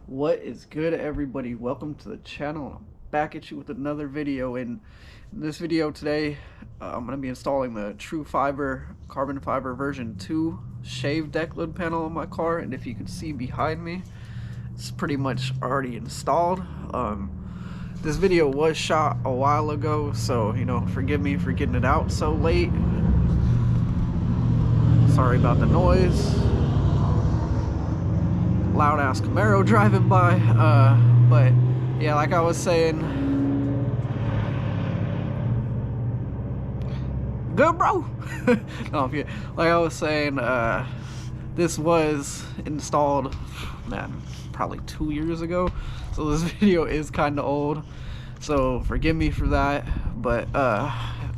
What is good, everybody? Welcome to the channel. I'm back at you with another video. In this video today, I'm going to be installing the TruFiber carbon fiber version 2 shaved Decklid panel on my car. And if you can see behind me, it's pretty much already installed. This video was shot a while ago, so forgive me for getting it out so late. Sorry about the noise. Loud ass Camaro driving by, but yeah, like I was saying, good bro. No, like I was saying, this was installed, man, probably 2 years ago, so this video is kind of old, so forgive me for that. But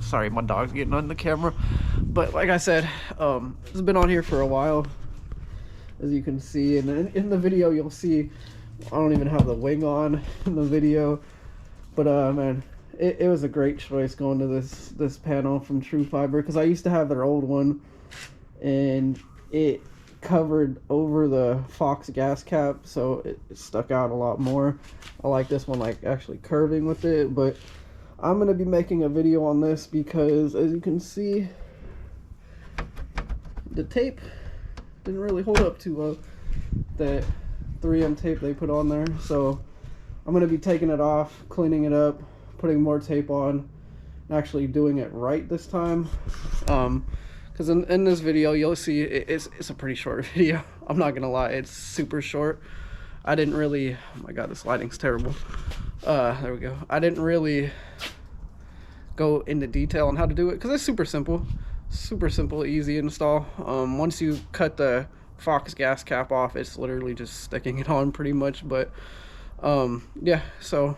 sorry, my dog's getting on the camera. But like I said, it's been on here for a while, as you can see, and in the video you'll see I don't even have the wing on in the video. But man, it was a great choice going to this panel from TruFiber, because I used to have their old one and it covered over the faux gas cap, so it stuck out a lot more. I like this one, like actually curving with it. But I'm going to be making a video on this because, as you can see, the tape didn't really hold up too well, that 3M tape they put on there. So I'm going to be taking it off, cleaning it up, putting more tape on, actually doing it right this time. Because in this video you'll see it's a pretty short video. I'm not gonna lie, it's super short. I didn't really, oh my god, this lighting's terrible. There we go. I didn't really go into detail on how to do it because it's super simple, easy install. Once you cut the faux gas cap off, it's literally just sticking it on pretty much. But yeah, so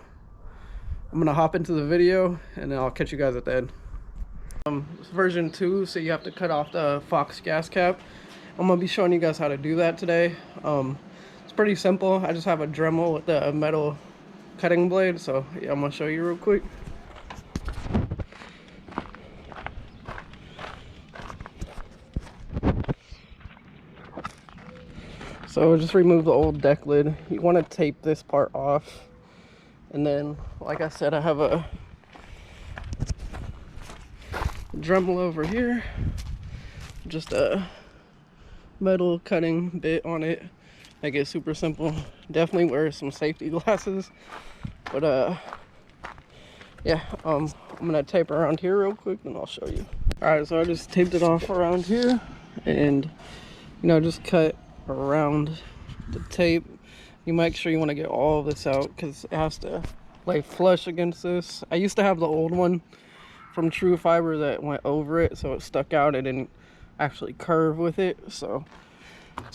I'm gonna hop into the video and then I'll catch you guys at the end. It's version 2, so you have to cut off the faux gas cap. I'm gonna be showing you guys how to do that today. It's pretty simple. I just have a Dremel with the metal cutting blade, so yeah, I'm gonna show you real quick. So just remove the old deck lid. You want to tape this part off, and then, like I said, I have a Dremel over here, just a metal cutting bit on it. Make it super simple. Definitely wear some safety glasses. But yeah, I'm gonna tape around here real quick and I'll show you. All right, so I just taped it off around here, and just cut around the tape. You make sure you want to get all of this out because it has to lay flush against this. I used to have the old one from TruFiber that went over it, so it stuck out. It didn't actually curve with it, so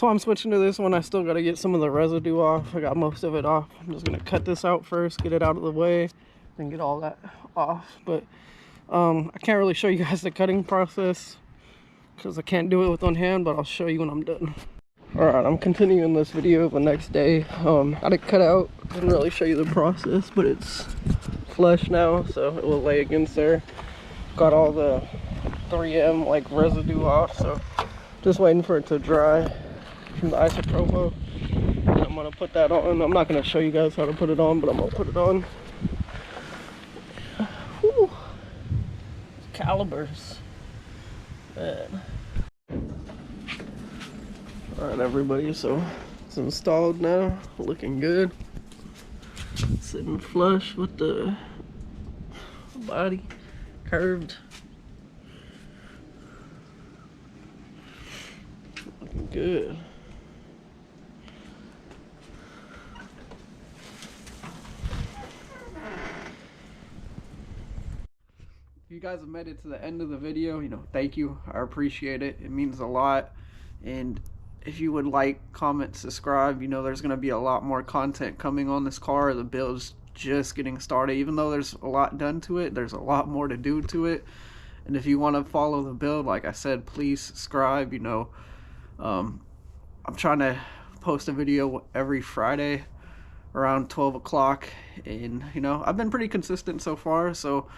I'm switching to this one. I still got to get some of the residue off. I got most of it off. I'm just gonna cut this out first, get it out of the way, then get all that off. But I can't really show you guys the cutting process because I can't do it with one hand, but I'll show you when I'm done. Alright, I'm continuing this video the next day. I had it cut out. Didn't really show you the process, but it's flush now, so it will lay against there. Got all the 3M like residue off, so just waiting for it to dry from the isopropyl. And I'm gonna put that on. I'm not gonna show you guys how to put it on, but I'm gonna put it on. Whew. Calibers, man. Alright, everybody, so it's installed now, looking good. Sitting flush with the body curved. Looking good. If you guys have made it to the end of the video, thank you. I appreciate it. It means a lot. And if you would like, comment, subscribe, there's going to be a lot more content coming on this car. The build's just getting started. Even though there's a lot done to it, there's a lot more to do to it. And if you want to follow the build, like I said, please subscribe. I'm trying to post a video every Friday around 12 o'clock. And, I've been pretty consistent so far. So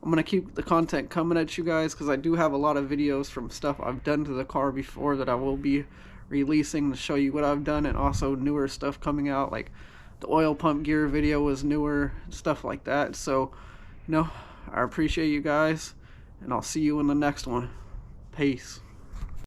I'm going to keep the content coming at you guys, because I do have a lot of videos from stuff I've done to the car before that I will be releasing to show you what I've done, and also newer stuff coming out, like the oil pump gear video was newer, stuff like that. So, you know, I appreciate you guys, and I'll see you in the next one. Peace.